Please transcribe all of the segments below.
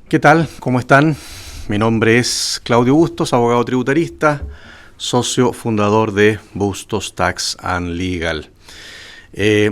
¿Qué tal? ¿Cómo están? Mi nombre es Claudio Bustos, abogado tributarista, socio fundador de Bustos Tax and Legal.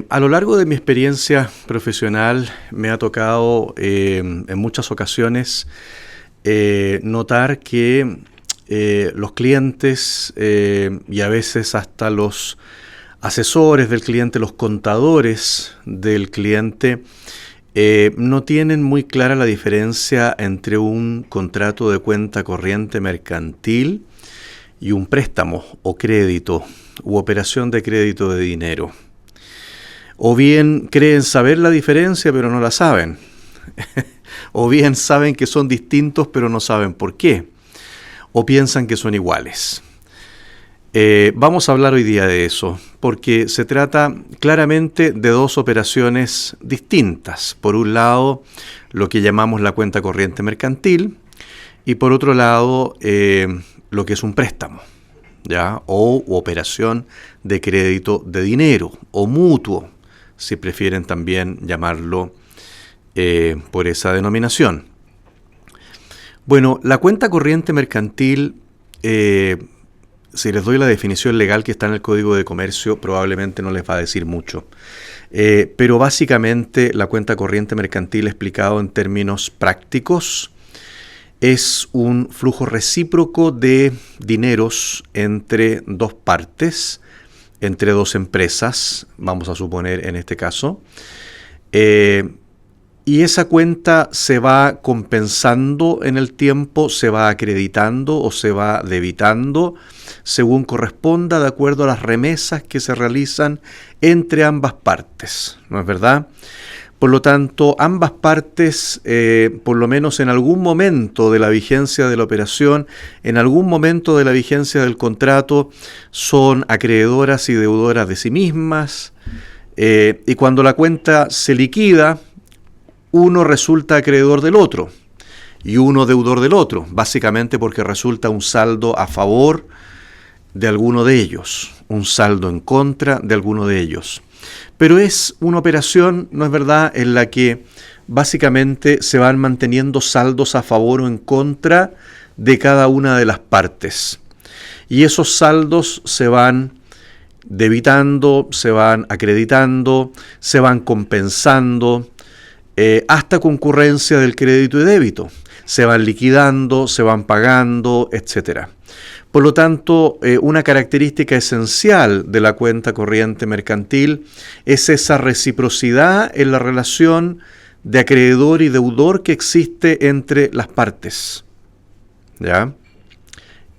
A lo largo de mi experiencia profesional me ha tocado en muchas ocasiones notar que los clientes y a veces hasta los asesores del cliente, los contadores del cliente, no tienen muy clara la diferencia entre un contrato de cuenta corriente mercantil y un préstamo o crédito u operación de crédito de dinero. O bien creen saber la diferencia pero no la saben. O bien saben que son distintos pero no saben por qué. O piensan que son iguales. Vamos a hablar hoy día de eso, porque se trata claramente de dos operaciones distintas. Por un lado, lo que llamamos la cuenta corriente mercantil, y por otro lado, lo que es un préstamo, ¿ya? O operación de crédito de dinero, o mutuo, si prefieren también llamarlo por esa denominación. Bueno, la cuenta corriente mercantil, si les doy la definición legal que está en el Código de Comercio, probablemente no les va a decir mucho. Pero básicamente la cuenta corriente mercantil, explicado en términos prácticos, es un flujo recíproco de dineros entre dos partes, entre dos empresas, vamos a suponer en este caso. Y esa cuenta se va compensando en el tiempo, se va acreditando o se va debitando según corresponda, de acuerdo a las remesas que se realizan entre ambas partes, ¿no es verdad? Por lo tanto, ambas partes, por lo menos en algún momento de la vigencia de la operación, en algún momento de la vigencia del contrato, son acreedoras y deudoras de sí mismas, y cuando la cuenta se liquida, uno resulta acreedor del otro y uno deudor del otro, básicamente porque resulta un saldo a favor de alguno de ellos, un saldo en contra de alguno de ellos. Pero es una operación, ¿no es verdad?, en la que básicamente se van manteniendo saldos a favor o en contra de cada una de las partes. Y esos saldos se van debitando, se van acreditando, se van compensando, hasta concurrencia del crédito y débito. Se van liquidando, se van pagando, etc. Por lo tanto, una característica esencial de la cuenta corriente mercantil es esa reciprocidad en la relación de acreedor y deudor que existe entre las partes, ¿ya?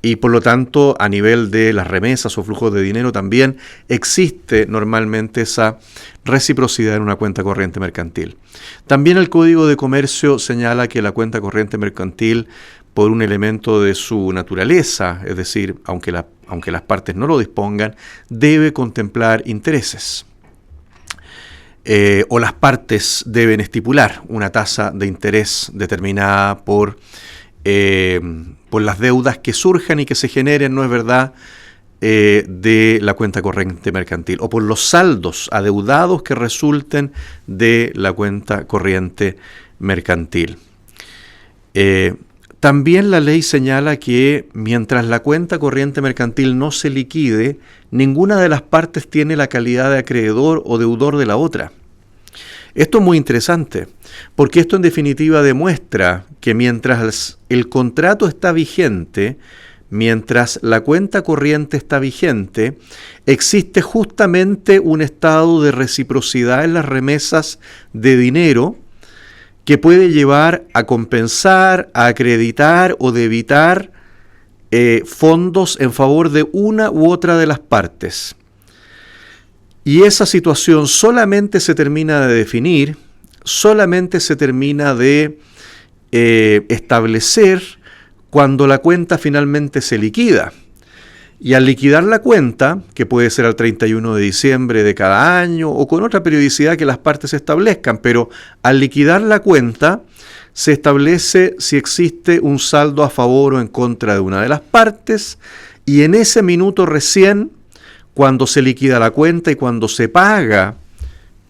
Y por lo tanto, a nivel de las remesas o flujos de dinero también existe normalmente esa reciprocidad en una cuenta corriente mercantil. También el Código de Comercio señala que la cuenta corriente mercantil, por un elemento de su naturaleza, es decir, aunque las partes no lo dispongan, debe contemplar intereses. O las partes deben estipular una tasa de interés determinada por las deudas que surjan y que se generen, ¿no es verdad?, de la cuenta corriente mercantil, o por los saldos adeudados que resulten de la cuenta corriente mercantil. También la ley señala que mientras la cuenta corriente mercantil no se liquide, ninguna de las partes tiene la calidad de acreedor o deudor de la otra. Esto es muy interesante, porque esto en definitiva demuestra que mientras el contrato está vigente, mientras la cuenta corriente está vigente, existe justamente un estado de reciprocidad en las remesas de dinero que puede llevar a compensar, a acreditar o debitar fondos en favor de una u otra de las partes. Y esa situación solamente se termina de definir, solamente se termina de establecer cuando la cuenta finalmente se liquida. Y al liquidar la cuenta, que puede ser al 31 de diciembre de cada año o con otra periodicidad que las partes establezcan, pero al liquidar la cuenta se establece si existe un saldo a favor o en contra de una de las partes, y en ese minuto recién, cuando se liquida la cuenta y cuando se paga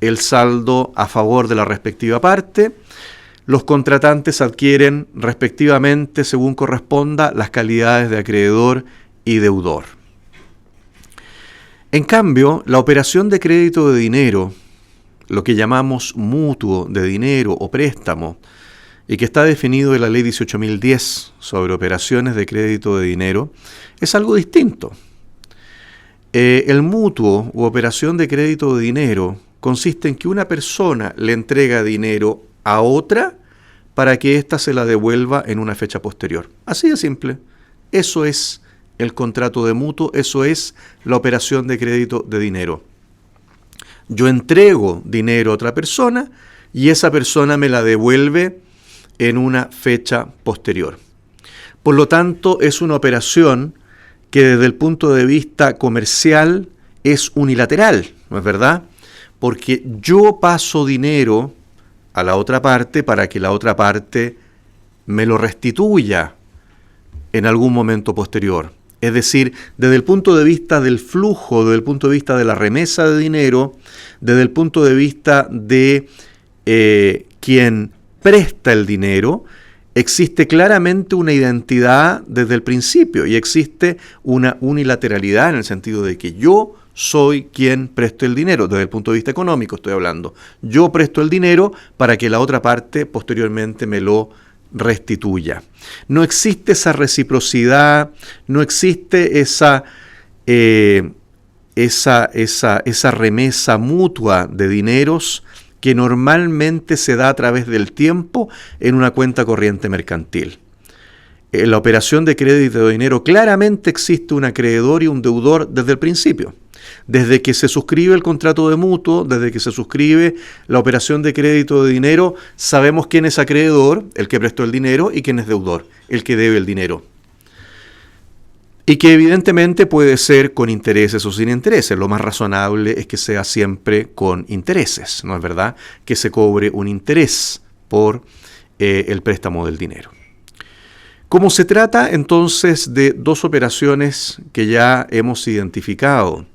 el saldo a favor de la respectiva parte, los contratantes adquieren respectivamente, según corresponda, las calidades de acreedor y deudor. En cambio, la operación de crédito de dinero, lo que llamamos mutuo de dinero o préstamo, y que está definido en la Ley 18.010 sobre operaciones de crédito de dinero, es algo distinto. El mutuo u operación de crédito de dinero consiste en que una persona le entrega dinero a otra para que ésta se la devuelva en una fecha posterior. Así de simple. Eso es el contrato de mutuo, eso es la operación de crédito de dinero. Yo entrego dinero a otra persona y esa persona me la devuelve en una fecha posterior. Por lo tanto, es una operación que desde el punto de vista comercial es unilateral, ¿no es verdad? Porque yo paso dinero a la otra parte para que la otra parte me lo restituya en algún momento posterior. Es decir, desde el punto de vista del flujo, desde el punto de vista de la remesa de dinero, desde el punto de vista de quien presta el dinero, existe claramente una identidad desde el principio y existe una unilateralidad en el sentido de que yo soy quien presto el dinero, desde el punto de vista económico estoy hablando. Yo presto el dinero para que la otra parte posteriormente me lo restituya. No existe esa reciprocidad, no existe esa remesa mutua de dineros que normalmente se da a través del tiempo en una cuenta corriente mercantil. En la operación de crédito de dinero claramente existe un acreedor y un deudor desde el principio. Desde que se suscribe el contrato de mutuo, desde que se suscribe la operación de crédito de dinero, sabemos quién es acreedor, el que prestó el dinero, y quién es deudor, el que debe el dinero. Y que evidentemente puede ser con intereses o sin intereses. Lo más razonable es que sea siempre con intereses, ¿no es verdad? Que se cobre un interés por el préstamo del dinero. Como se trata entonces de dos operaciones que ya hemos identificado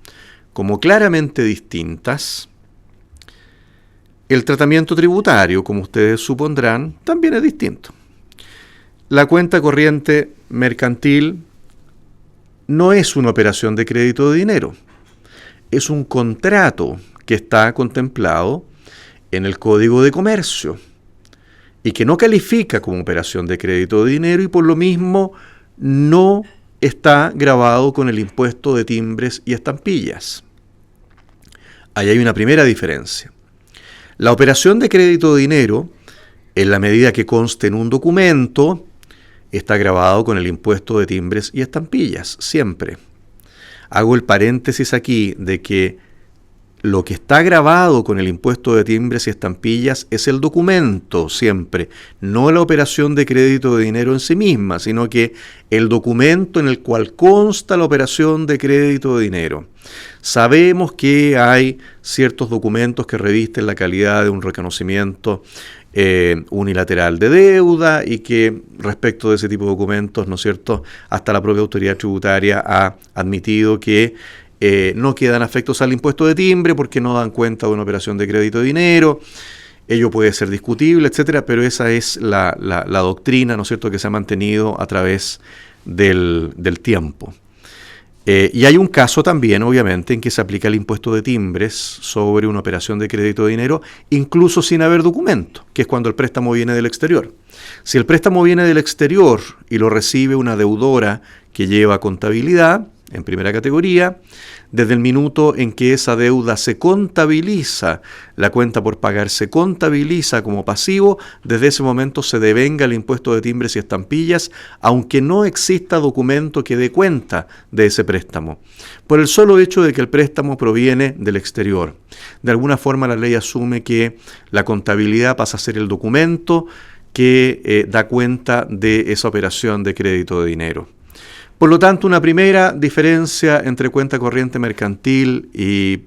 como claramente distintas, el tratamiento tributario, como ustedes supondrán, también es distinto. La cuenta corriente mercantil no es una operación de crédito de dinero, es un contrato que está contemplado en el Código de Comercio y que no califica como operación de crédito de dinero y por lo mismo no está gravado con el impuesto de timbres y estampillas. Ahí hay una primera diferencia. La operación de crédito de dinero, en la medida que conste en un documento, está gravado con el impuesto de timbres y estampillas, siempre. Hago el paréntesis aquí de que lo que está grabado con el impuesto de timbres y estampillas es el documento siempre, no la operación de crédito de dinero en sí misma, sino que el documento en el cual consta la operación de crédito de dinero. Sabemos que hay ciertos documentos que revisten la calidad de un reconocimiento unilateral de deuda y que respecto de ese tipo de documentos, ¿no es cierto?, hasta la propia autoridad tributaria ha admitido que no quedan afectos al impuesto de timbre porque no dan cuenta de una operación de crédito de dinero. Ello puede ser discutible, etcétera, pero esa es la doctrina, ¿no es cierto?, que se ha mantenido a través del tiempo. Y hay un caso también, obviamente, en que se aplica el impuesto de timbres sobre una operación de crédito de dinero, incluso sin haber documento, que es cuando el préstamo viene del exterior. Si el préstamo viene del exterior y lo recibe una deudora que lleva contabilidad, en primera categoría, desde el minuto en que esa deuda se contabiliza, la cuenta por pagar se contabiliza como pasivo, desde ese momento se devenga el impuesto de timbres y estampillas, aunque no exista documento que dé cuenta de ese préstamo, por el solo hecho de que el préstamo proviene del exterior. De alguna forma la ley asume que la contabilidad pasa a ser el documento que da cuenta de esa operación de crédito de dinero. Por lo tanto, una primera diferencia entre cuenta corriente mercantil y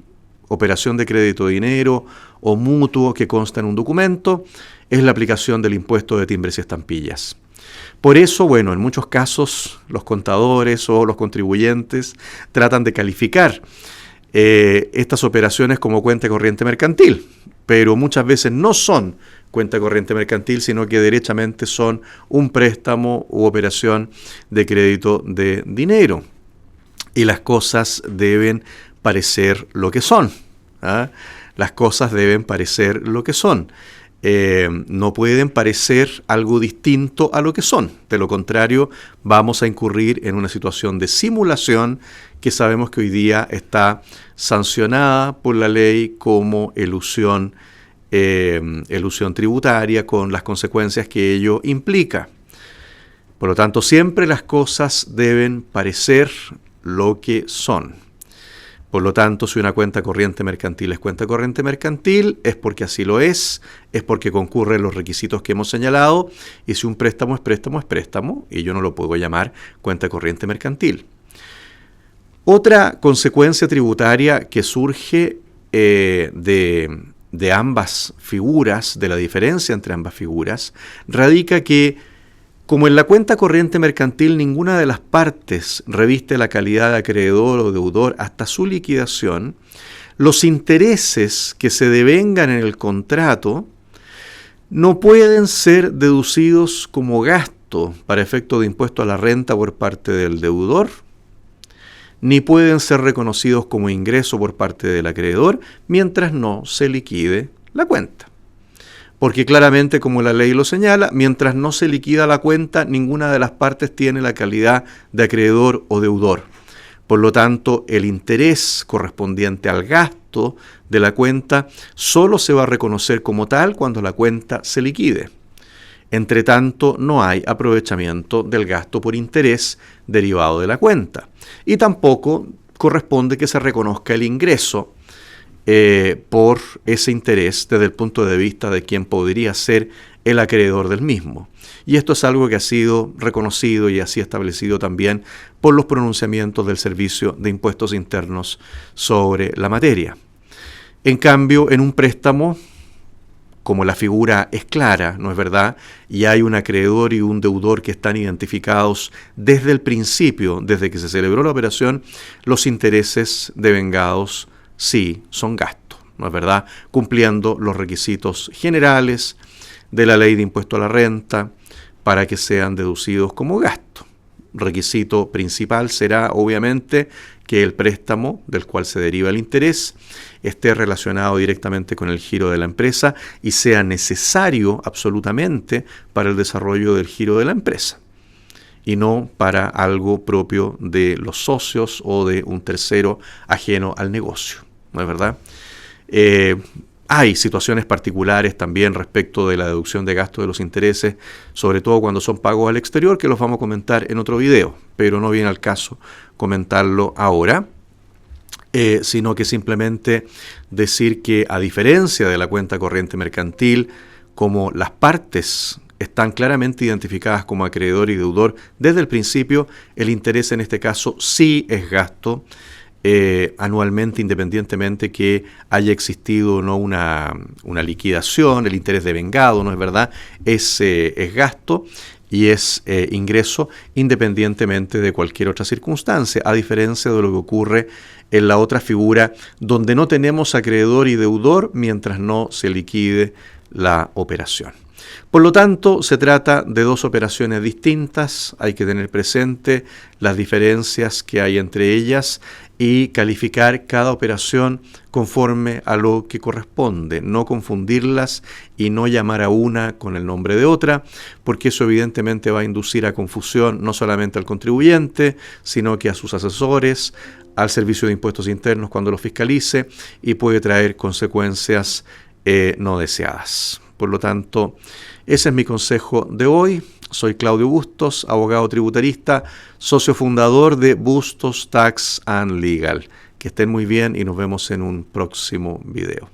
operación de crédito de dinero o mutuo que consta en un documento es la aplicación del impuesto de timbres y estampillas. Por eso, bueno, en muchos casos los contadores o los contribuyentes tratan de calificar estas operaciones como cuenta corriente mercantil. pero muchas veces no son cuenta corriente mercantil, sino que derechamente son un préstamo u operación de crédito de dinero. Y las cosas deben parecer lo que son. ¿Ah? Las cosas deben parecer lo que son. No pueden parecer algo distinto a lo que son. De lo contrario, vamos a incurrir en una situación de simulación que sabemos que hoy día está sancionada por la ley como elusión tributaria, con las consecuencias que ello implica. Por lo tanto, siempre las cosas deben parecer lo que son. Por lo tanto, si una cuenta corriente mercantil es cuenta corriente mercantil, es porque así lo es porque concurren los requisitos que hemos señalado, y si un préstamo es préstamo, es préstamo, y yo no lo puedo llamar cuenta corriente mercantil. Otra consecuencia tributaria que surge de ambas figuras, de la diferencia entre ambas figuras, radica que, como en la cuenta corriente mercantil ninguna de las partes reviste la calidad de acreedor o deudor hasta su liquidación, los intereses que se devengan en el contrato no pueden ser deducidos como gasto para efecto de impuesto a la renta por parte del deudor, ni pueden ser reconocidos como ingreso por parte del acreedor mientras no se liquide la cuenta. Porque claramente, como la ley lo señala, mientras no se liquida la cuenta, ninguna de las partes tiene la calidad de acreedor o deudor. Por lo tanto, el interés correspondiente al gasto de la cuenta solo se va a reconocer como tal cuando la cuenta se liquide. Entre tanto, no hay aprovechamiento del gasto por interés derivado de la cuenta. Y tampoco corresponde que se reconozca el ingreso por ese interés desde el punto de vista de quien podría ser el acreedor del mismo. Y esto es algo que ha sido reconocido y así establecido también por los pronunciamientos del Servicio de Impuestos Internos sobre la materia. En cambio, en un préstamo, como la figura es clara, ¿no es verdad?, y hay un acreedor y un deudor que están identificados desde el principio, desde que se celebró la operación, los intereses devengados sí son gastos, ¿no es verdad?, cumpliendo los requisitos generales de la ley de impuesto a la renta para que sean deducidos como gasto. Requisito principal será, obviamente, que el préstamo del cual se deriva el interés esté relacionado directamente con el giro de la empresa y sea necesario absolutamente para el desarrollo del giro de la empresa, y no para algo propio de los socios o de un tercero ajeno al negocio, ¿no es verdad? Hay situaciones particulares también respecto de la deducción de gastos de los intereses, sobre todo cuando son pagos al exterior, que los vamos a comentar en otro video, pero no viene al caso comentarlo ahora, sino que simplemente decir que, a diferencia de la cuenta corriente mercantil, como las partes están claramente identificadas como acreedor y deudor desde el principio, el interés en este caso sí es gasto anualmente, independientemente que haya existido o no una liquidación. El interés devengado, ¿no es verdad?, es gasto y es ingreso independientemente de cualquier otra circunstancia, a diferencia de lo que ocurre en la otra figura, donde no tenemos acreedor y deudor mientras no se liquide la operación. Por lo tanto, se trata de dos operaciones distintas. Hay que tener presente las diferencias que hay entre ellas y calificar cada operación conforme a lo que corresponde, no confundirlas y no llamar a una con el nombre de otra, porque eso evidentemente va a inducir a confusión no solamente al contribuyente, sino que a sus asesores, al Servicio de Impuestos Internos cuando lo fiscalice, y puede traer consecuencias no deseadas. Por lo tanto, ese es mi consejo de hoy. Soy Claudio Bustos, abogado tributarista, socio fundador de Bustos Tax and Legal. Que estén muy bien y nos vemos en un próximo video.